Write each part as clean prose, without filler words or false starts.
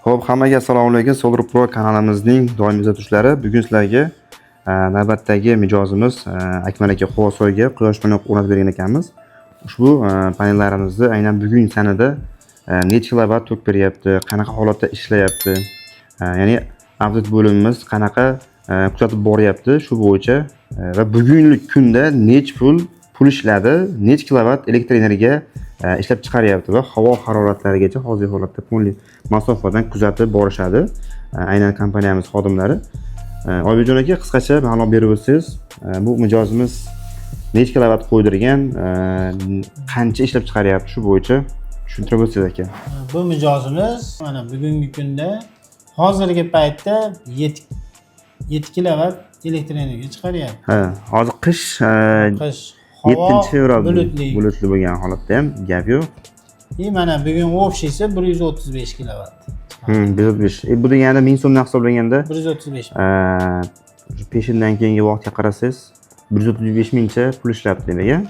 Xo'p, hammaga assalomu alaykum. Solar Pro kanalimizning doimiy kuzatuvchilari. Bugun sizlarga navbatdagi mijozimiz Akmal aka Quvasoyga quyosh panel o'rnatib bergan ekanmiz. Ushbu panellarimizni aynan bugun sanada necha kilovat tok beryapti, qanaqa holatda ishlayapti, ya'ni update bo'limimiz qanaqa kuzatib boryapti, shu bo'yicha va bugungi kunda necha pul ishladi, necha kilovat elektr energiya ishlab chiqaryapti va havo haroratlarigacha hozirgi holatda pulli masofadan kuzatib borishadi aynan kompaniyamiz xodimlari. Oybekjon aka, qisqacha ma'lumot berib o'tsangiz, bu mijozimiz necha kilovat qo'ydirgan, qancha ishlab chiqaryapti, shu bo'yicha tushuntirib o'tsangiz aka. Bu mijozimiz mana bugungi kunda hozirgi paytda 7 kilovat elektr energiya chiqaryapti. Ha, hozir qish 7-fevral bulutli bo'lgan holatda ham gap yo'q. Mana bugun общийsi 135 kilovat. 135. Bu degani 1000 so'mdan hisoblaganda 135. Peshindan keyingi vaqtga qarasangiz 135 mingcha pul ishlabdi demak.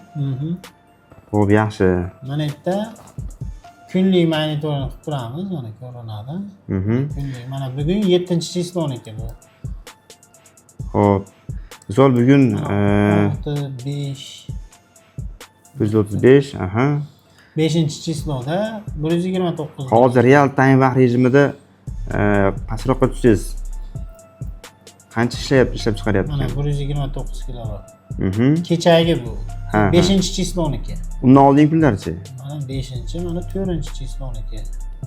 Xo'p, yaxshi. Mana bu yerda kunlik monitoring qilib turamiz, mana ko'rinadi. Kunlik. Mana bugun 7-chisloniki bu. Xo'p. Misol bugun 5 135, aha. 5-chisloda 129. Hozir real time vaqt rejimida pastroqqa tushsangiz qancha ishlab chiqaryapti? Mana 129 kilovat. Kechagi bu. 5-chisloniki. Undan oldingi kunlarchi? Mana 5-chi, mana 4-chisloniki.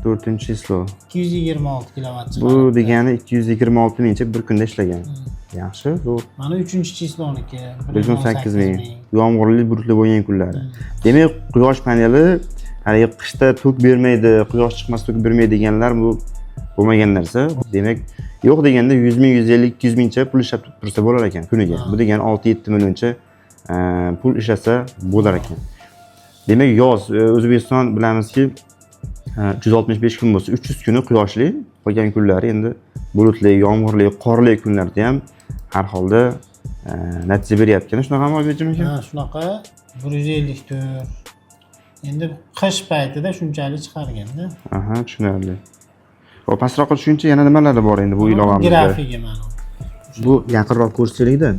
4-chislo. 226 kilovat chiqadi. Bu degani 226 mingcha bir kunda ishlagan. Yaxshi, zo'r. Mana 3-chisloniki 118 ming. Yomg'irli, bulutli bo'lgan kunlari. Demak, quyosh paneli hali qishda tok bermaydi, quyosh chiqmasa tok bermaydi deganlar bu bo'lmagan narsa. Demak, yo'q deganda 100 ming, 150, 200 mingcha pul ishlab tursa bo'lar ekan kuniga. Bu degani 6-7 millioncha pul ishlasa bo'lar ekan. Demak, yoz O'zbekiston bilamizki 365 kun bo'lsa 300 kuni quyoshli, qolgan kunlari endi bulutli, yomg'irli, qorli kunlarda ham har holda natija beryapti. Shunaqami Oybekjon aka? Ha, shunaqa 154. Endi qish paytida shunchalik chiqarganda. Aha, tushunarli. Xo'p, pastroqqa tushuncha yana nimalar bor endi bu ilovamizda? Grafigi mana. Bu yaqinroq ko'rsataylikda.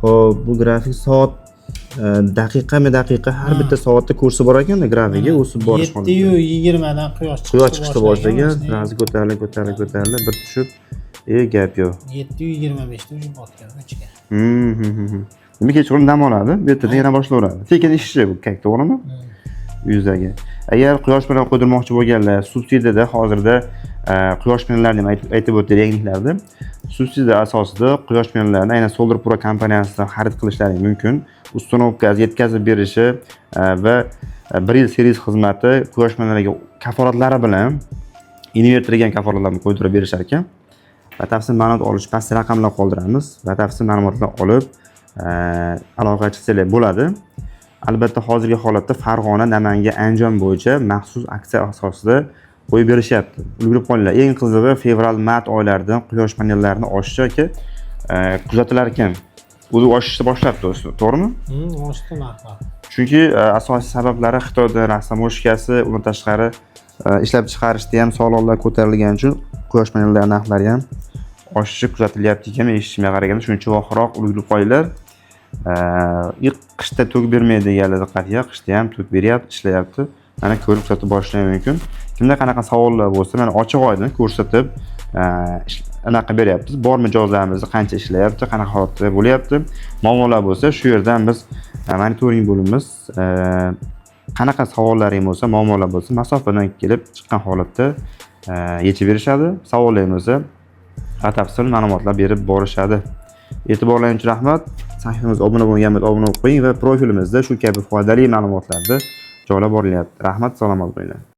Xo'p, bu grafik soat daqiqa har bitta soatda kursi bor ekanda grafiga o'sib borish holida. 7:20 dan quyosh chiqishni boshlagan, biroz ko'tarilib bir tushib, gap yo'q. 7:25 da ushib botgan 3 ga. Nima kechqurun dam oladi, bu yerda yana boshlayveradi. Sekin ishishi bu, to'g'rimi? Yuzdagi. Agar quyosh panel qo'ydirmoqchi bo'lganlar, subsidiyada hozirda quyosh panellarini aytib o'tdi yangiliklarda. Subsidiya asosida quyosh panellarini aynan Solar Pro kompaniyasidan xarid qilishlari mumkin. Uстановка yetkazib berishi va 1 yil servis xizmati quyosh panellariga kafolatlari bilan invertorga kafolatlarni qo'ydirib berishar ekan. Batafsil ma'lumot olish pastda raqamlar qoldiramiz. Batafsil ma'lumotlar olib aloqa qilsangiz bo'ladi. Albatta hozirgi holatda Farg'ona, Namangan, Andijon bo'yicha maxsus aksiya asosida qo'yib berishyapti. Ulgurib qolinglar. Eng qizig'i fevral-mart oylaridan quyosh panellarini oshishi aka kuzatilar ekan. O'zi oshishni boshlabdi, to'g'rimi? Oshdi narxlar. Chunki asosiy sabablari Xitoyda rasam mo'shkasi, undan tashqari ishlab chiqarishda ham soliqlar ko'tarilgani uchun quyosh panellari narxlari ham oshishi kuzatilyapti ekan. Eshitishimga qaraganda shuncha vaqtroq ulgurib qolinglar. Qishda tok bermaydi deganlar diqqatiga, qishda ham tok beryapti, ishlayapti. Mana ko'rib kuzatib borishingiz mumkin. Kimda qanaqa savollar bo'lsa, mana ochiq oydin ko'rsatib anaqa beryapmiz. Bor mijozlarimiz qancha ishlayapti, qanaqa holatda bo'lyapti. Muammolar bo'lsa, shu yerdan biz monitoring bo'limimiz qanaqa savollaring bo'lsa, muammolar bo'lsa, masofadan kelib chiqqan holatda yechib berishadi. Savollarimiz bo'lsa, batafsil ma'lumotlar berib borishadi. E'tiborlaringiz uchun rahmat. Sahifamizga obuna bo'lganmisiz, obuna bo'lib qo'ying va profilimizda shu kabi foydali ma'lumotlarni joylab borilyapti. Rahmat, salomat bo'linglar.